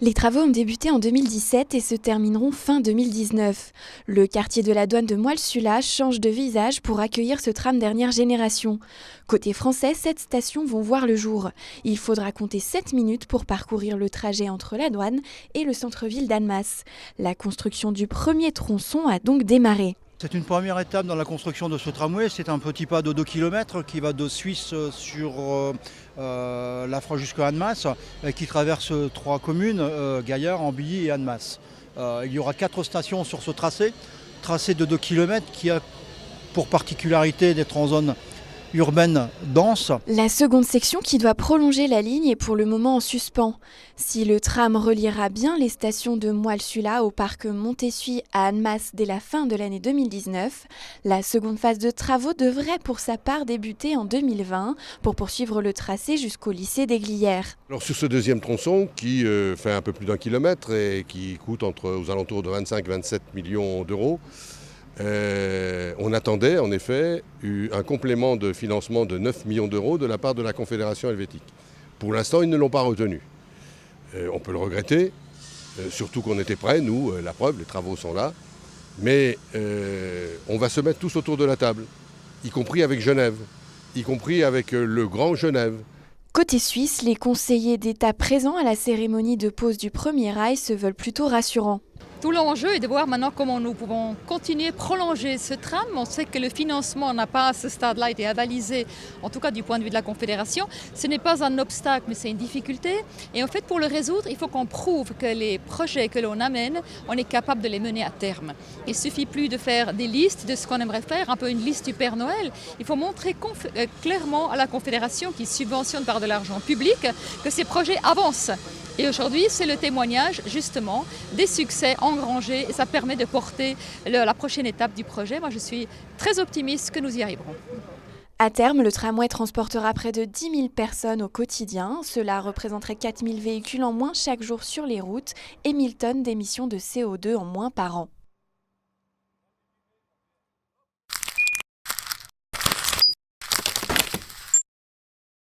Les travaux ont débuté en 2017 et se termineront fin 2019. Le quartier de la douane de Moille-Sulaz change de visage pour accueillir ce tram dernière génération. Côté français, 7 stations vont voir le jour. Il faudra compter 7 minutes pour parcourir le trajet entre la douane et le centre-ville d'Annemasse. La construction du premier tronçon a donc démarré. C'est une première étape dans la construction de ce tramway. C'est un petit pas de 2 km qui va de Suisse sur l'Afra jusqu'à Annemasse, qui traverse 3 communes, Gaillard, Ambilly et Annemasse. Il y aura 4 stations sur ce tracé de 2 km qui a pour particularité d'être en zone urbaine dense. La seconde section qui doit prolonger la ligne est pour le moment en suspens. Si le tram reliera bien les stations de Moille-Sulaz au parc Montessuie à Annemasse dès la fin de l'année 2019, la seconde phase de travaux devrait pour sa part débuter en 2020 pour poursuivre le tracé jusqu'au lycée des Glières. Alors sur ce deuxième tronçon qui fait un peu plus d'1 kilomètre et qui coûte aux alentours de 25-27 millions d'euros, on attendait en effet un complément de financement de 9 millions d'euros de la part de la Confédération helvétique. Pour l'instant, ils ne l'ont pas retenu. On peut le regretter, surtout qu'on était prêts, nous, la preuve, les travaux sont là. Mais on va se mettre tous autour de la table, y compris avec Genève, y compris avec le Grand Genève. Côté suisse, les conseillers d'État présents à la cérémonie de pose du premier rail se veulent plutôt rassurants. Tout l'enjeu est de voir maintenant comment nous pouvons continuer, prolonger ce tram. On sait que le financement n'a pas à ce stade-là été avalisé, en tout cas du point de vue de la Confédération. Ce n'est pas un obstacle, mais c'est une difficulté. Et en fait, pour le résoudre, il faut qu'on prouve que les projets que l'on amène, on est capable de les mener à terme. Il ne suffit plus de faire des listes de ce qu'on aimerait faire, un peu une liste du Père Noël. Il faut montrer clairement à la Confédération, qui subventionne par de l'argent public, que ces projets avancent. Et aujourd'hui, c'est le témoignage justement des succès engrangés et ça permet de porter la prochaine étape du projet. Moi, je suis très optimiste que nous y arriverons. À terme, le tramway transportera près de 10 000 personnes au quotidien. Cela représenterait 4 000 véhicules en moins chaque jour sur les routes et 1 000 tonnes d'émissions de CO2 en moins par an.